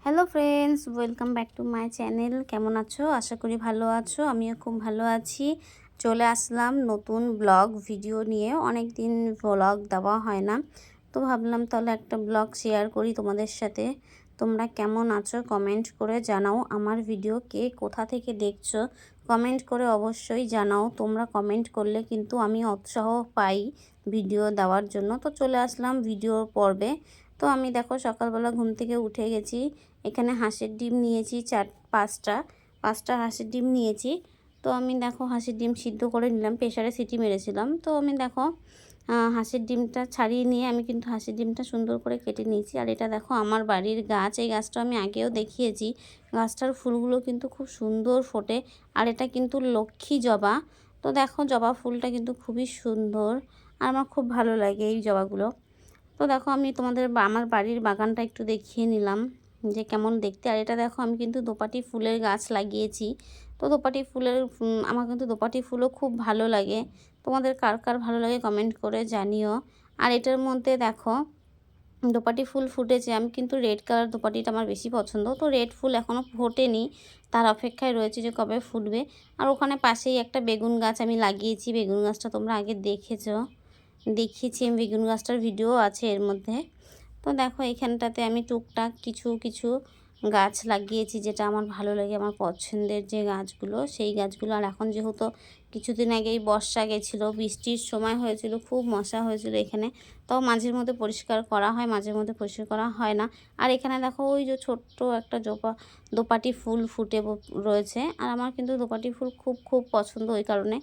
Hello friends, welcome back to my channel. কেমন আছো? আশা করি ভালো আছো। আমিও খুব ভালো আছি। চলে আসলাম নতুন ব্লগ ভিডিও নিয়ে। অনেক দিন ব্লগ দেওয়া হয় না, তো ভাবলাম তাহলে একটা ব্লগ শেয়ার করি তোমাদের সাথে। তোমরা কেমন আছো কমেন্ট করে জানাও। আমার ভিডিও কে কোথা থেকে দেখছো কমেন্ট করে অবশ্যই জানাও। তোমরা কমেন্ট করলে কিন্তু আমি উৎসাহ পাই ভিডিও দেওয়ার জন্য। তো চলে আসলাম ভিডিওর পর্বে। তো আমি দেখো সকালবেলা ঘুম থেকে উঠে গেছি। এখানে হাঁসের ডিম নিয়েছি পাঁচটা হাঁসের ডিম নিয়েছি। তো আমি দেখো হাঁসের ডিম সিদ্ধ করে নিলাম, প্রেসারে সিটি মেরেছিলাম। তো আমি দেখো হাঁসের ডিমটা ছাড়িয়ে নিয়ে আমি কিন্তু হাঁসের ডিমটা সুন্দর করে কেটে নিয়েছি। আর এটা দেখো আমার বাড়ির গাছ, এই গাছটা আমি আগেও দেখিয়েছি। গাছটার ফুলগুলো কিন্তু খুব সুন্দর ফোটে। আর এটা কিন্তু লক্ষ্মী জবা। তো দেখো জবা ফুলটা কিন্তু খুবই সুন্দর, আর আমার খুব ভালো লাগে এই জবাগুলো। তো দেখো আমি তোমাদের আমার বাড়ির বাগানটা একটু দেখিয়ে নিলাম যে কেমন দেখতে। আর এটা দেখো আমি কিন্তু দোপাটি ফুলের গাছ লাগিয়েছি। তো দোপাটি ফুলের আমার কিন্তু দোপাটি ফুলও খুব ভালো লাগে। তোমাদের কার কার ভালো লাগে কমেন্ট করে জানিও। আর এটার মধ্যে দেখো দোপাটি ফুল ফুটেছে। আমি কিন্তু রেড কালার দোপাটিটা আমার বেশি পছন্দ। তো রেড ফুল এখনও ফোটেনি, তার অপেক্ষায় রয়েছে যে কবে ফুটবে। আর ওখানে পাশেই একটা বেগুন গাছ আমি লাগিয়েছি। বেগুন গাছটা তোমরা আগে দেখিয়েছি আমি, বেগুন গাছটার ভিডিও আছে এর মধ্যে। তো দেখো এখানটাতে আমি টুকটাক কিছু কিছু গাছ লাগিয়েছি, যেটা আমার ভালো লাগে, আমার পছন্দের যে গাছগুলো সেই গাছগুলো। আর এখন যেহেতু কিছুদিন আগেই বর্ষা গেছিলো, বৃষ্টির সময় হয়েছিল, খুব মশা হয়েছিল এখানে। তো মাঝের মধ্যে পরিষ্কার করা হয়, মাঝের মধ্যে পরিষ্কার করা হয় না। আর এখানে দেখো ওই যে ছোট্ট একটা দোপাটি ফুল ফুটে রয়েছে। আর আমার কিন্তু দোপাটি ফুল খুব খুব পছন্দ, ওই কারণে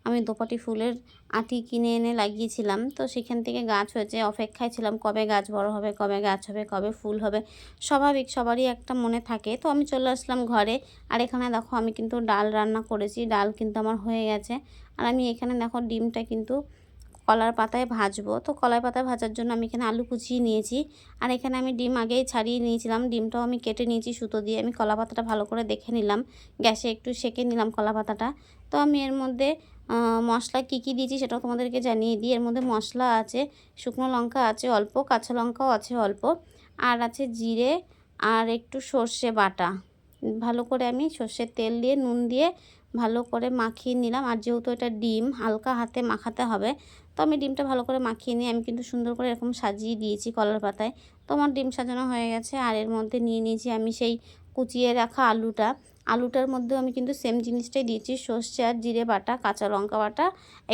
আমি দোপাটি ফুলের আটি কিনে এনে লাগিয়েছিলাম। তো সেখান থেকে গাছ হয়েছে, অপেক্ষায় ছিলাম কবে গাছ বড় হবে, কবে গাছ হবে, কবে ফুল হবে। স্বাভাবিক, সবারই একটা মনে থাকে। তো আমি চলে আসলাম ঘরে। আর এখানে দেখো আমি কিন্তু ডাল রান্না করেছি, ডাল কিন্তু আমার হয়ে গেছে। আর আমি এখানে দেখো ডিমটা কিন্তু কলার পাতায় ভাজবো। তো কলার পাতায় ভাজার জন্য আমি এখানে আলু কুচিয়ে নিয়েছি। আর এখানে আমি ডিম আগেই ছাড়িয়ে নিয়েছিলাম, ডিমটাও আমি কেটে নিয়েছি সুতো দিয়ে। আমি কলা পাতাটা ভালো করে দেখে নিলাম, গ্যাসে একটু সেঁকে নিলাম কলা পাতাটা। তো আমি এর মধ্যে মশলা কী কী দিয়েছি সেটাও তোমাদেরকে জানিয়ে দিই। এর মধ্যে মশলা আছে, শুকনো লঙ্কা আছে অল্প, কাঁচা লঙ্কাও আছে অল্প, আর আছে জিরে আর একটু সর্ষে বাটা। ভালো করে আমি সর্ষের তেল দিয়ে নুন দিয়ে ভালো করে মাখিয়ে নিলাম। আর যেহেতু এটা ডিম হালকা হাতে মাখাতে হবে, তো আমি ডিমটা ভালো করে মাখিয়ে নিয়ে আমি কিন্তু সুন্দর করে এরকম সাজিয়ে দিয়েছি কলার পাতায়। তো আমার ডিম সাজানো হয়ে গেছে। আর এর মধ্যে নিয়ে নিয়েছি আমি সেই কুচিয়ে রাখা আলুটার মধ্যেও আমি কিন্তু সেম জিনিসটাই দিয়েছি, সর্ষে আর জিরে বাটা, কাঁচা লঙ্কা বাটা,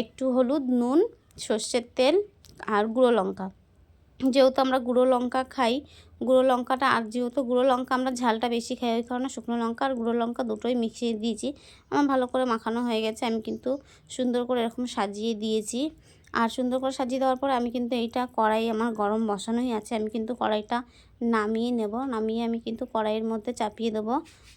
একটু হলুদ, নুন, সর্ষের তেল আর গুঁড়ো লঙ্কা। যেহেতু আমরা গুঁড়ো লঙ্কা খাই, গুঁড়ো লঙ্কাটা, আর যেহেতু গুঁড়ো লঙ্কা আমরা ঝালটা বেশি খাই, ওই কারণে শুকনো লঙ্কা আর গুঁড়ো লঙ্কা দুটোই মিশিয়ে দিয়েছি। আমার ভালো করে মাখানো হয়ে গেছে। আমি কিন্তু সুন্দর করে এরকম সাজিয়ে দিয়েছি। আর সুন্দর করে সাজিয়ে দেওয়ার পর আমি কিন্তু এইটা কড়াই আমার গরম বসানোই আছে। আমি কিন্তু কড়াইটা নামিয়ে নেব, নামিয়ে আমি কিন্তু কড়াইয়ের মধ্যে চাপিয়ে দেবো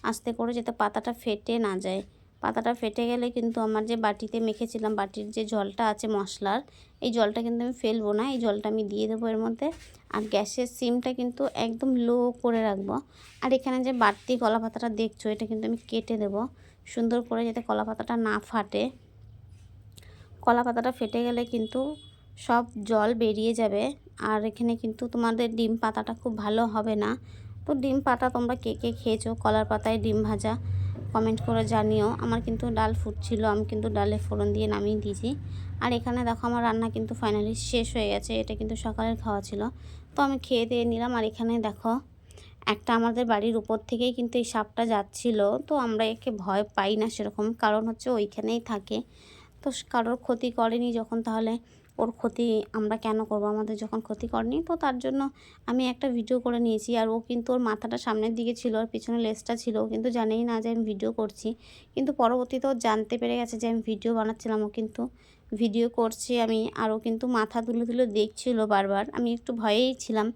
আস্তে করে, যাতে পাতাটা ফেটে না যায়। পাতাটা ফেটে গেলে কিন্তু আমার যে বাটিতে মেখেছিলাম, বাটির যে জলটা আছে মশলার, এই জলটা কিন্তু আমি ফেলবো না, এই জলটা আমি দিয়ে দেবো এর মধ্যে। আর গ্যাসের সিমটা কিন্তু একদম লো করে রাখবো। আর এখানে যে বাড়তি কলা পাতাটা দেখছো, এটা কিন্তু আমি কেটে দেবো সুন্দর করে, যাতে কলা পাতাটা না ফাটে। কলা পাতাটা ফেটে গেলে কিন্তু সব জল বেরিয়ে যাবে। আর এখানে কিন্তু তোমাদের ডিম পাতাটা খুব ভালো হবে না। তো ডিম পাতা তোমরা কে কে খেয়েছো কলার পাতায় ডিম ভাজা কমেন্ট করে জানিও। আমার কিন্তু ডাল ফুটছিল, আমি কিন্তু ডালে ফোড়ন দিয়ে নামিয়ে দিয়েছি। আর এখানে দেখো আমার রান্না কিন্তু ফাইনালি শেষ হয়ে গেছে। এটা কিন্তু সকালের খাওয়া ছিল, তো আমি খেয়ে দিয়ে নিলাম। আর এখানে দেখো একটা আমাদের বাড়ির উপর থেকেই কিন্তু এই সাপটা যাচ্ছিল। তো আমরা একে ভয় পাই না সেরকম, কারণ হচ্ছে ওইখানেই থাকে। তো কারোর ক্ষতি করেনি যখন, তাহলে ওর ক্ষতি আমরা কেন করব, আমাদের যখন ক্ষতি করেনি। তো তার জন্য আমি একটা ভিডিও করে নিয়েছি। আর ও কিন্তু ওর মাথাটা সামনের দিকে ছিল আর পিছনে লেজটা ছিল, কিন্তু জানেই না যে আমি ভিডিও করছি। কিন্তু পরবর্তীতে ও জানতে পেরে গেছে যে আমি ভিডিও বানাচ্ছিলাম, ও কিন্তু ভিডিও করছি আমি। আর ও কিন্তু মাথা তুলে তুলে দেখছিল বারবার। আমি একটু ভয়েই ছিলাম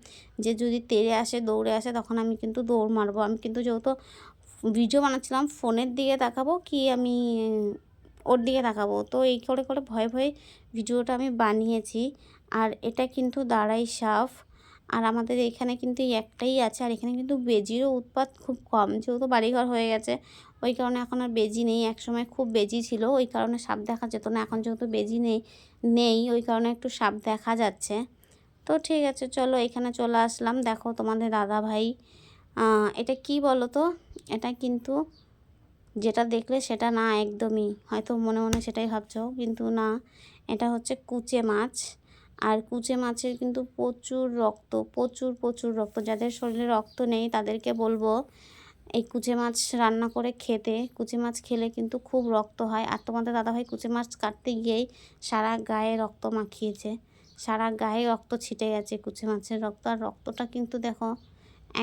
যে যদি তেড়ে আসে, দৌড়ে আসে, তখন আমি কিন্তু দৌড় মারবো। আমি কিন্তু যেহেতু ভিডিও বানাচ্ছিলাম, ফোনের দিকে তাকাবো কি আমি ওর দিকে তাকাবো, তো এই করে করে ভয়ে ভয়ে ভিডিওটা আমি বানিয়েছি। আর এটা কিন্তু দাঁড়াই সাপ। আর আমাদের এখানে কিন্তু এই একটাই আছে। আর এখানে কিন্তু বেজিরও উৎপাত খুব কম, যেহেতু বাড়িঘর হয়ে গেছে ওই কারণে এখন আর বেজি নেই। একসময় খুব বেজি ছিল, ওই কারণে সাপ দেখা যেত না। এখন যেহেতু বেজি নেই ওই কারণে একটু সাপ দেখা যাচ্ছে। তো ঠিক আছে, চলো এখানে চলে আসলাম। দেখো তোমাদের দাদা ভাই এটা কি বলো তো, এটা কিন্তু যেটা দেখলে সেটা না, একদমই হয়তো মনে মনে সেটাই ভাবছো, কিন্তু না, এটা হচ্ছে কুচে মাছ। আর কুচে মাছের কিন্তু প্রচুর রক্ত, প্রচুর প্রচুর রক্ত। যাদের শরীরে রক্ত নেই তাদেরকে বলবো এই কুচে মাছ রান্না করে খেতে। কুচে মাছ খেলে কিন্তু খুব রক্ত হয়। আর তোমাদের দাদাভাই কুচে মাছ কাটতে গিয়েই সারা গায়ে রক্ত মাখিয়েছে, সারা গায়ে রক্ত ছিটে গেছে কুচে মাছের রক্ত। আর রক্তটা কিন্তু দেখো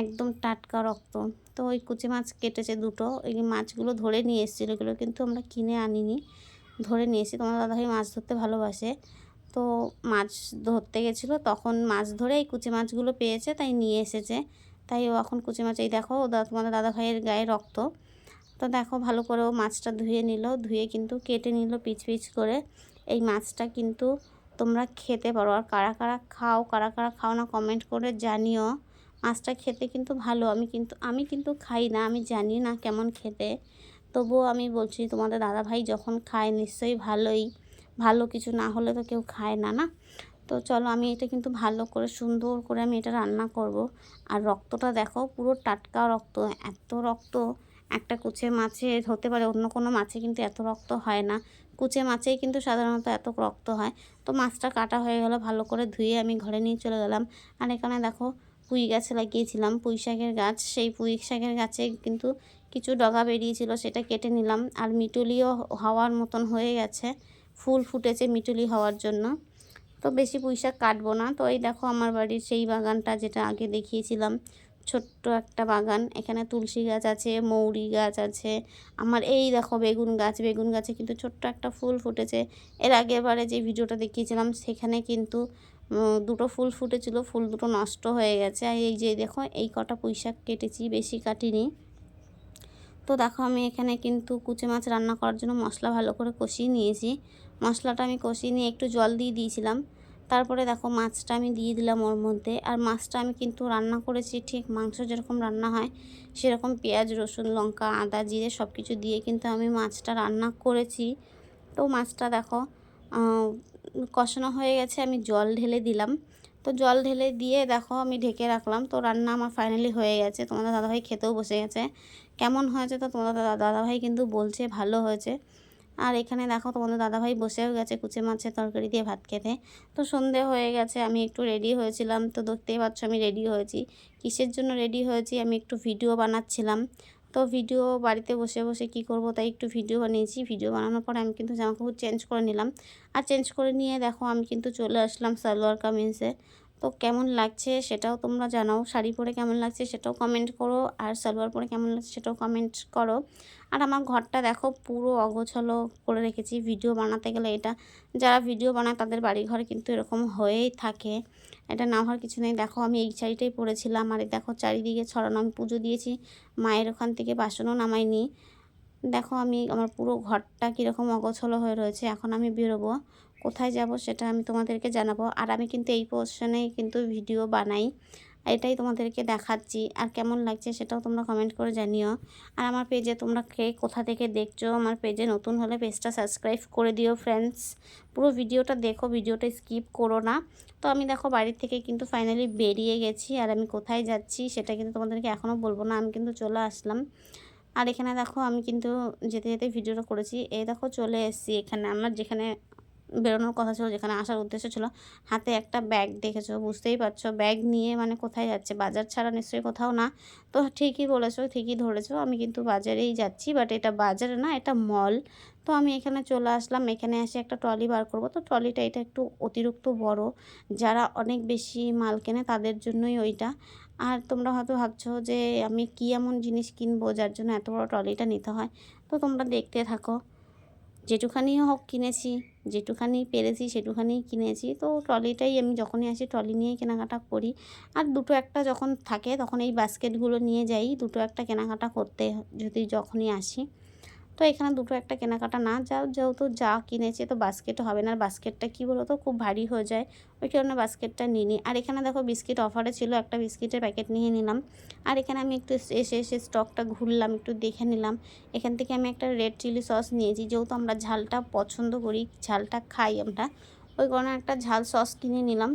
একদম টাটকা রক্ত। তো ওই কুচি মাছ কেটেছে দুটো, ওই মাছগুলো ধরে নিয়ে এসেছিলো, এগুলো কিন্তু আমরা কিনে আনিনি, ধরে নিয়ে এসেছি। তোমার দাদাভাই মাছ ধরতে ভালোবাসে, তো মাছ ধরতে গেছিলো, তখন মাছ ধরে এই কুচি মাছগুলো পেয়েছে, তাই নিয়ে এসেছে। তাই ও এখন কুচি মাছ, এই দেখো তোমাদের দাদাভাইয়ের গায়ে রক্ত। তো দেখো ভালো করে ও মাছটা ধুয়ে নিল, ধুয়ে কিন্তু কেটে নিল পিচ পিচ করে। এই মাছটা কিন্তু তোমরা খেতে পারো, আর কারা কারা খাও, কারা কারা খাও না কমেন্ট করে জানিও। মাছটা খেতে কিন্তু ভালো। আমি কিন্তু খাই না, আমি জানি না কেমন খেতে, তবুও আমি বলছি তোমাদের দাদাভাই যখন খায় নিশ্চয়ই ভালোই, ভালো কিছু না হলে তো কেউ খায় না, না? তো চলো, আমি এটা কিন্তু ভালো করে সুন্দর করে আমি এটা রান্না করব। আর রক্তটা দেখো পুরো টাটকা রক্ত, এত রক্ত একটা কুচে মাছে হতে পারে, অন্য কোনো মাছে কিন্তু এত রক্ত হয় না, কুচে মাছেই কিন্তু সাধারণত এত রক্ত হয়। তো মাছটা কাটা হয়ে গেল, ভালো করে ধুয়ে আমি ঘরে নিয়ে চলে গেলাম। আর এখানে দেখো পুঁই গাছ লাগিয়েছিলাম, পুঁই শাকের গাছ, সেই পুঁই শাকের গাছে কিন্তু কিছু ডগা বেরিয়েছিল, সেটা কেটে নিলাম। আর মিটুলিও হওয়ার মতন হয়ে গেছে, ফুল ফুটেছে মিটুলি হওয়ার জন্য। তো বেশি পুঁই শাক কাটবো না। তো এই দেখো আমার বাড়ির সেই বাগানটা যেটা আগে দেখিয়েছিলাম, ছোট্ট একটা বাগান। এখানে তুলসী গাছ আছে, মৌরি গাছ আছে, আমার এই দেখো বেগুন গাছ, বেগুন গাছে কিন্তু ছোট্ট একটা ফুল ফুটেছে। এর আগের বারে যে ভিডিওটা দেখিয়েছিলাম সেখানে কিন্তু দুটো ফুল ফুটেছিল, ফুল দুটো নষ্ট হয়ে গেছে। আর এই যে দেখো এই কটা পুঁই শাক কেটেছি, বেশি কাটিনি। তো দেখো আমি এখানে কিন্তু কুচে মাছ রান্না করার জন্য মশলা ভালো করে কষিয়ে নিয়েছি। মশলাটা আমি কষিয়ে নিয়ে একটু জল দিয়ে দিয়েছিলাম, তারপরে দেখো মাছটা আমি দিয়ে দিলাম ওর মধ্যে। আর মাছটা আমি কিন্তু রান্না করেছি ঠিক মাংস যেরকম রান্না হয় সেরকম, পেঁয়াজ রসুন লঙ্কা আদা জিরে সব কিছু দিয়ে কিন্তু আমি মাছটা রান্না করেছি। তো মাছটা দেখো কষানো হয়ে গেছে, আমি জল ঢেলে দিলাম। তো জল ঢেলে দিয়ে দেখো আমি ঢেকে রাখলাম। তো রান্না আমার ফাইনালি হয়ে গেছে, তোমাদের দাদাভাই খেতেও বসে গেছে। কেমন হয়েছে তো তোমাদের দাদাভাই কিন্তু বলছে ভালো হয়েছে। আর এখানে দেখো তোমাদের দাদাভাই বসেও গেছে কুচে মাছের তরকারি দিয়ে ভাত খেতে। তো সন্ধে হয়ে গেছে, আমি একটু রেডি হয়েছিলাম, তো দেখতেই পাচ্ছ আমি রেডি হয়েছি। কিসের জন্য রেডি হয়েছি, আমি একটু ভিডিও বানাচ্ছিলাম। তো ভিডিও বাড়িতে বসে বসে কি করব, তাই একটু ভিডিও বানিয়েছি। ভিডিও বানানোর পরে আমি কিন্তু জামাকাপড় চেঞ্জ করে নিলাম। আর চেঞ্জ করে নিয়ে দেখো আমি কিন্তু চলে আসলাম সালোয়ার কামিজে। তো কেমন লাগছে সেটাও তোমরা জানাও, শাড়ি পরে কেমন লাগছে সেটাও কমেন্ট করো, আর সালোয়ার পরে কেমন লাগছে সেটাও কমেন্ট করো। আর আমার ঘরটা দেখো পুরো অগোছালো করে রেখেছি, ভিডিও বানাতে গেলে এটা, যারা ভিডিও বানায় তাদের বাড়ি ঘরে কিন্তু এরকম হয়েই থাকে, এটা না হওয়ার কিছু নেই। দেখো আমি এই শাড়িটাই পরেছিলাম, আর দেখো চারিদিকে ছড়ানো, আমি পুজো দিয়েছি, মায়ের ওখান থেকে বাসনও নামাইনি। দেখো আমি আমার পুরো ঘরটা কীরকম অগোছালো হয়ে রয়েছে। এখন আমি বেরোবো, কোথায় যাব সেটা আমি তোমাদেরকে জানাবো। আর আমি কিন্তু এই পোর্শনেই কিন্তু ভিডিও বানাই, এটাই তোমাদেরকে দেখাচ্ছি। আর কেমন লাগছে সেটাও তোমরা কমেন্ট করে জানিও। আর আমার পেজে তোমরা কে কোথা থেকে দেখছো, আমার পেজে নতুন হলে পেজটা সাবস্ক্রাইব করে দিও ফ্রেন্ডস। পুরো ভিডিওটা দেখো, ভিডিওটা স্কিপ করো না। তো আমি দেখো বাড়ির থেকে কিন্তু ফাইনালি বেরিয়ে গেছি, আর আমি কোথায় যাচ্ছি সেটা কিন্তু তোমাদেরকে এখনও বলবো না, আমি কিন্তু চলে আসলাম। আর এখানে দেখো আমি কিন্তু যেতে যেতে ভিডিওটা করেছি, এই দেখো চলে এসেছি এখানে, আমার যেখানে বেরোনোর কথা ছিল, যেখানে আসার উদ্দেশ্য ছিল। হাতে একটা ব্যাগ দেখেছো, বুঝতেই পারছো ব্যাগ নিয়ে মানে কোথায় যাচ্ছে, বাজার ছাড়া নিশ্চয়ই কোথাও না। তো ঠিকই বলেছো, ঠিকই ধরেছো, আমি কিন্তু বাজারেই যাচ্ছি, বাট এটা বাজার না, এটা মল। তো আমি এখানে চলে আসলাম, এখানে এসে একটা ট্রলি বার করব। তো ট্রলিটা এটা একটু অতিরিক্ত বড়, যারা অনেক বেশি মাল কেনে তাদের জন্যই ওইটা। আর তোমরা হয়তো ভাবছো যে আমি কী এমন জিনিস কিনবো যার জন্য এত বড় ট্রলিটা নিতে হয়। তো তোমরা দেখতে থাকো, যেটুখানি হোক কিনেছি, যেটুখানি পেরেছি সেটুখানিই কিনেছি। তো ট্রলিটাই আমি যখনই আসি ট্রলি নিয়েই কেনাকাটা করি। আর দুটো একটা যখন থাকে তখন এই বাস্কেটগুলো নিয়ে যাই দুটো একটা কেনাকাটা করতে, যদি যখনই আসি। তো এখানে দুটো একটা কেনাকাটা না, যেহেতু যা কিনেছে তো বাস্কেট হবে না, আর বাস্কেটটা কী বলো তো খুব ভারী হয়ে যায়, ওই কারণে বাস্কেটটা নিইনি। আর এখানে দেখো বিস্কিট অফারে ছিল, একটা বিস্কিটের প্যাকেট নিয়ে নিলাম। আর এখানে আমি একটু এসে এসে স্টকটা ঘুরলাম, একটু দেখে নিলাম। এখান থেকে আমি একটা রেড চিলি সস নিয়েছি, যেহেতু আমরা ঝালটা পছন্দ করি, ঝালটা খাই আমরা, ওই কারণে একটা ঝাল সস কিনে নিলাম।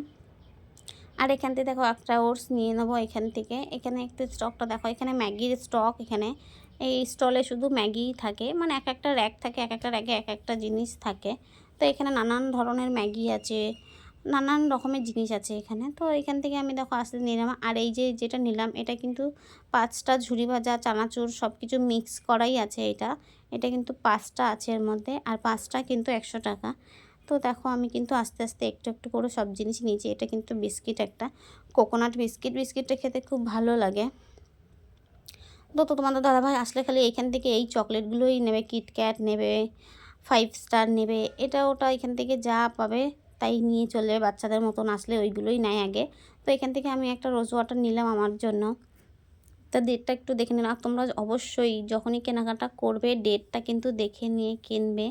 আর এখান থেকে দেখো একটা ওটস নিয়ে নেবো এখান থেকে। এখানে একটু স্টকটা দেখো, এখানে ম্যাগির স্টক। এখানে এই স্টলে শুধু ম্যাগিই থাকে, মানে এক একটা র্যাক থাকে, এক একটা র্যাকে এক একটা জিনিস থাকে। তো এখানে নানান ধরনের ম্যাগি আছে, নানান রকমের জিনিস আছে এখানে। তো এখান থেকে আমি দেখো আস্তে নিলাম। আর এই যে যেটা নিলাম এটা কিন্তু 5টা ঝুরি ভাজা চানাচুর সব কিছু মিক্স করাই আছে। এটা কিন্তু 5টা আছে এর মধ্যে, আর 5টা কিন্তু 100 টাকা। তো দেখো আমি কিন্তু আস্তে আস্তে একটু একটু করে সব জিনিস নিয়েছি। এটা কিন্তু বিস্কিট, একটা কোকোনাট বিস্কিট। বিস্কিটটা খেতে খুব ভালো লাগে। তো তোমাদের দাদাভাই আসলে খালি এইখান থেকে এই চকলেটগুলোই নেবে, কিটক্যাট নেবে, 5 স্টার নেবে, এটা ওটা এখান থেকে যা পাবে তাই নিয়ে চলে। বাচ্চাদের মতন আসলে ওইগুলোই নেয় আগে। তো এখান থেকে আমি একটা রোজ ওয়াটার নিলাম আমার জন্য। তা ডেটটা একটু দেখে নিলাম। আর তোমরা অবশ্যই যখনই কেনাকাটা করবে ডেটটা কিন্তু দেখে নিয়ে কিনবে।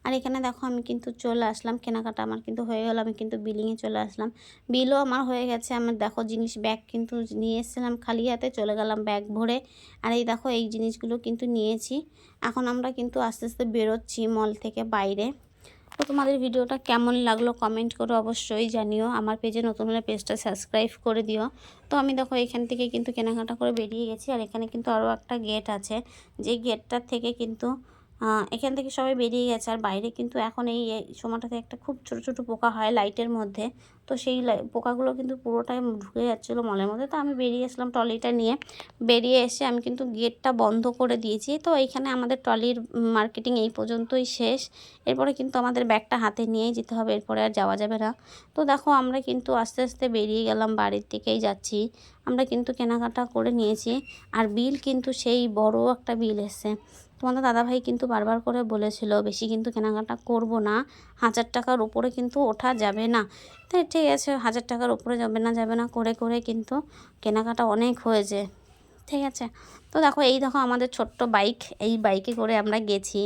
আর এখানে দেখো আমি কিন্তু চলে আসলাম, কেনাকাটা আমার কিন্তু হয়ে গেল। আমি কিন্তু বিলিংয়ে চলে আসলাম, বিলও আমার হয়ে গেছে। আমার দেখো জিনিস ব্যাগ কিন্তু নিয়ে এসেছিলাম, খালি হাতে চলে গেলাম ব্যাগ ভরে। আর এই দেখো এই জিনিসগুলো কিন্তু নিয়েছি। এখন আমরা কিন্তু আস্তে আস্তে বেরোচ্ছি মল থেকে বাইরে। তো তোমাদের ভিডিওটা কেমন লাগলো কমেন্ট করে অবশ্যই জানিও। আমার পেজে নতুন হলে পেজটা সাবস্ক্রাইব করে দিও। তো আমি দেখো এখান থেকে কিন্তু কেনাকাটা করে বেরিয়ে গেছি। আর এখানে কিন্তু আরও একটা গেট আছে, যে গেটটার থেকে কিন্তু এখান থেকে সবাই বেরিয়ে গেছে। আর বাইরে কিন্তু এখন এই সময়টাতে একটা খুব ছোট ছোট পোকা হয় লাইটের মধ্যে। তো সেই পোকাগুলো কিন্তু পুরোটাই ঢুকে যাচ্ছিলো মলের মধ্যে। তো আমি বেরিয়ে আসলাম ট্রলিটা নিয়ে। বেরিয়ে এসে আমি কিন্তু গেটটা বন্ধ করে দিয়েছি। তো এইখানে আমাদের ট্রলির মার্কেটিং এই পর্যন্তই শেষ। এরপরে কিন্তু আমাদের ব্যাগটা হাতে নিয়েই যেতে হবে, এরপরে আর যাওয়া যাবে না। তো দেখো আমরা কিন্তু আস্তে আস্তে বেরিয়ে গেলাম, বাড়ির দিকেই যাচ্ছি। আমরা কিন্তু কেনাকাটা করে নিয়েছি। আর বিল কিন্তু সেই বড় একটা বিল এসছে। তোমাদের দাদাভাই কিন্তু বারবার করে বলেছিল বেশি কিন্তু কেনাকাটা করব না, 1000 টাকার উপরে কিন্তু ওঠা যাবে না। তাই ঠিক আছে, 1000 টাকার উপরে যাবে না করে করে কিন্তু কেনাকাটা অনেক হয়েছে। ঠিক আছে। তো দেখো এই দেখো আমাদের ছোট্ট বাইক, এই বাইকে করে আমরা গেছি।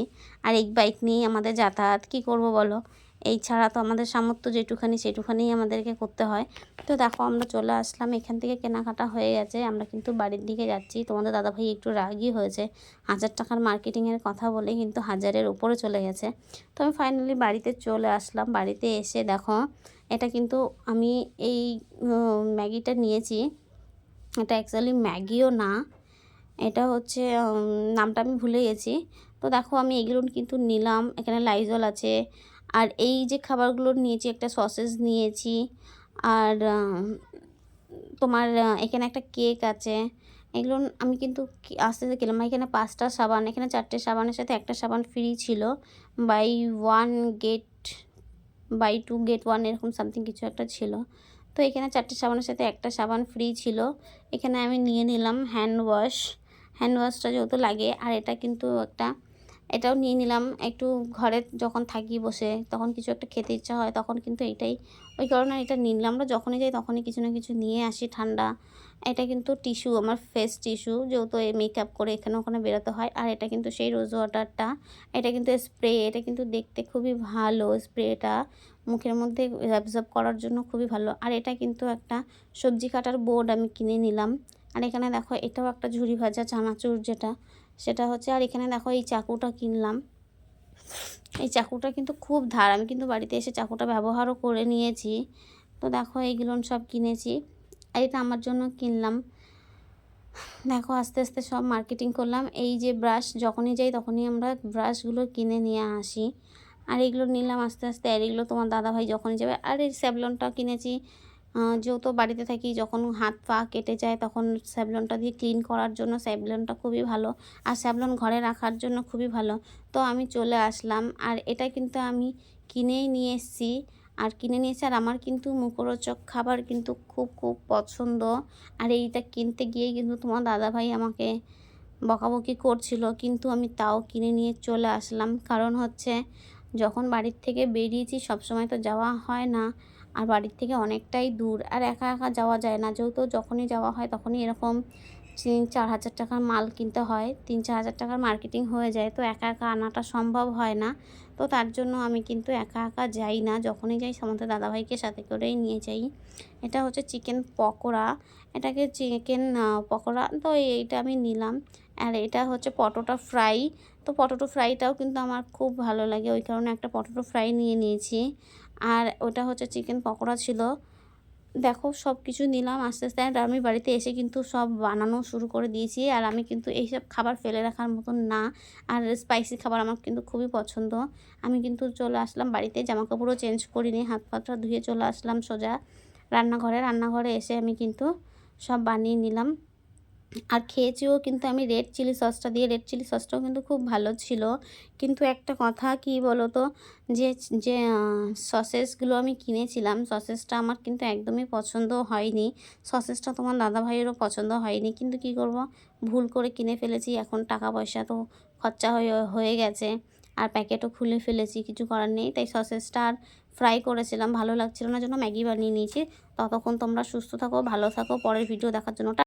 আর এই বাইক নিয়েই আমাদের যাতায়াত, কী করব বলো। এই ছাড়া তো আমাদের সামর্থ্য যেটুখানি সেটুখানিই আমাদেরকে করতে হয়। তো দেখো আমরা চলে আসলাম, এখান থেকে কেনাকাটা হয়ে গেছে। আমরা কিন্তু বাড়ির দিকে যাচ্ছি। তোমাদের দাদাভাই একটু রাগই হয়েছে, 1000 টাকার মার্কেটিংয়ের কথা বলে কিন্তু 1000-এর উপরে চলে গেছে। তো আমি ফাইনালি বাড়িতে চলে আসলাম। বাড়িতে এসে দেখো এটা কিন্তু আমি এই ম্যাগিটা নিয়েছি। এটা অ্যাকচুয়ালি ম্যাগিও না, এটা হচ্ছে নামটা আমি ভুলে গেছি। তো দেখো আমি এগুলো কিন্তু নিলাম। এখানে লাইজল আছে। আর এই যে খাবারগুলো নিয়েছি, একটা সসেস নিয়েছি। আর তোমার এখানে একটা কেক আছে। এগুলো আমি কিন্তু আস্তে আস্তে কিনলাম। এখানে 5টা সাবান, এখানে 4টে সাবানের সাথে একটা সাবান ফ্রি ছিল। বাই 1 গেট বাই 2 গেট 1 এরকম সামথিং কিছু একটা ছিল। তো এখানে 4টে সাবানের সাথে একটা সাবান ফ্রি ছিল। এখানে আমি নিয়ে নিলাম হ্যান্ড ওয়াশটা যেহেতু লাগে। আর এটা কিন্তু এটাও নিয়ে নিলাম। একটু ঘরে যখন থাকি বসে, তখন কিছু একটা খেতে ইচ্ছা হয়, তখন কিন্তু ওই কারণে এটা নিয়ে নিলাম। আমরা যখনই যাই তখনই কিছু না কিছু নিয়ে আসি ঠান্ডা। এটা কিন্তু টিস্যু, আমার ফেস টিস্যু, যেহেতু মেকআপ করে এখানে ওখানে বেরোতে হয়। আর এটা কিন্তু সেই রোজ ওয়াটারটা, এটা কিন্তু স্প্রে। এটা কিন্তু দেখতে খুবই ভালো, স্প্রেটা মুখের মধ্যে অ্যাবজর্ব করার জন্য খুবই ভালো। আর এটা কিন্তু একটা সবজি কাটার বোর্ড আমি কিনে নিলাম। আর এখানে দেখো এটাও একটা ঝুরি ভাজা চানাচুর, সেটা হচ্ছে। আর এখানে দেখো এই চাকুটা কিনলাম। এই চাকুটা কিন্তু খুব ধার, আমি কিন্তু বাড়িতে এসে চাকুটা ব্যবহারও করে নিয়েছি। তো দেখো এইগুলো সব কিনেছি। আর এটা আমার জন্য কিনলাম। দেখো আস্তে আস্তে সব মার্কেটিং করলাম। এই যে ব্রাশ, যখনই যাই তখনই আমরা ব্রাশগুলো কিনে নিয়ে আসি। আর এগুলো নিলাম আস্তে আস্তে। আর এগুলো তোমার দাদাভাই যখনই যাবে। আর এই স্যাভলনটাও কিনেছি, যেহেতু বাড়িতে থাকি, যখন হাত পা কেটে যায় তখন স্যাভলনটা দিয়ে ক্লিন করার জন্য স্যাভলনটা খুবই ভালো। আর স্যাভলন ঘরে রাখার জন্য খুবই ভালো। তো আমি চলে আসলাম। আর এটা কিন্তু আমি কিনেই নিয়ে এসেছি। আর আমার কিন্তু মুখরোচক খাবার কিন্তু খুব খুব পছন্দ। আর এইটা কিনতে গিয়েই কিন্তু তোমার দাদাভাই আমাকে বকাবকি করছিল, কিন্তু আমি তাও কিনে নিয়ে চলে আসলাম। কারণ হচ্ছে যখন বাড়ির থেকে বেরিয়েছি সবসময় তো যাওয়া হয় না। আর বাড়ির থেকে অনেকটাই দূর, আর একা একা যাওয়া যায় না। যেহেতু যখনই যাওয়া হয় তখনই এরকম 3-4 হাজার টাকার মাল কিনতে হয়, 3-4 হাজার টাকার মার্কেটিং হয়ে যায়। তো একা একা আনাটা সম্ভব হয় না। তো তার জন্য আমি কিন্তু একা একা যাই না, যখনই যাই আমাদের দাদাভাইকে সাথে করেই নিয়ে যাই। এটা হচ্ছে চিকেন পকোড়া, এটাকে চিকেন পকোড়া। তো এইটা আমি নিলাম। আর এটা হচ্ছে পটোটো ফ্রাই। তো পটোটো ফ্রাইটাও কিন্তু আমার খুব ভালো লাগে, ওই কারণে একটা পটোটো ফ্রাই নিয়ে নিয়েছি। আর ওটা হচ্ছে চিকেন পকোড়া ছিল। দেখো সব কিছু নিলাম আস্তে আস্তে, আর আমি বাড়িতে এসে কিন্তু সব বানানো শুরু করে দিয়েছি। আর আমি কিন্তু এইসব খাবার ফেলে রাখার মতন না, আর স্পাইসি খাবার আমার কিন্তু খুবই পছন্দ। আমি কিন্তু চলে আসলাম বাড়িতে, জামাকাপড়ও চেঞ্জ করিনি, হাত পাটা ধুয়ে চলে আসলাম সোজা রান্নাঘরে এসে আমি কিন্তু সব বানিয়ে নিলাম। আর খেয়েছিও কিন্তু আমি রেড চিলি সসটা দিয়ে। রেড চিলি সসটাও কিন্তু খুব ভালো ছিল। কিন্তু একটা কথা কি বলো তো, যে যে সসেসগুলো আমি কিনেছিলাম, সসেসটা আমার কিন্তু একদমই পছন্দ হয়নি। সসেসটা তোমার দাদাভাইয়েরও পছন্দ হয়নি। কিন্তু কি করব, ভুল করে কিনে ফেলেছি। এখন টাকা পয়সা তো খরচা হয়ে গেছে, আর প্যাকেটও খুলে ফেলেছি, কিছু করার নেই। তাই সসেসটা আর ফ্রাই করেছিলাম, ভালো লাগছিল না জন্য ম্যাগি বানিয়ে নিয়েছি। ততক্ষণ তোমরা সুস্থ থাকো, ভালো থাকো। পরের ভিডিও দেখার জন্য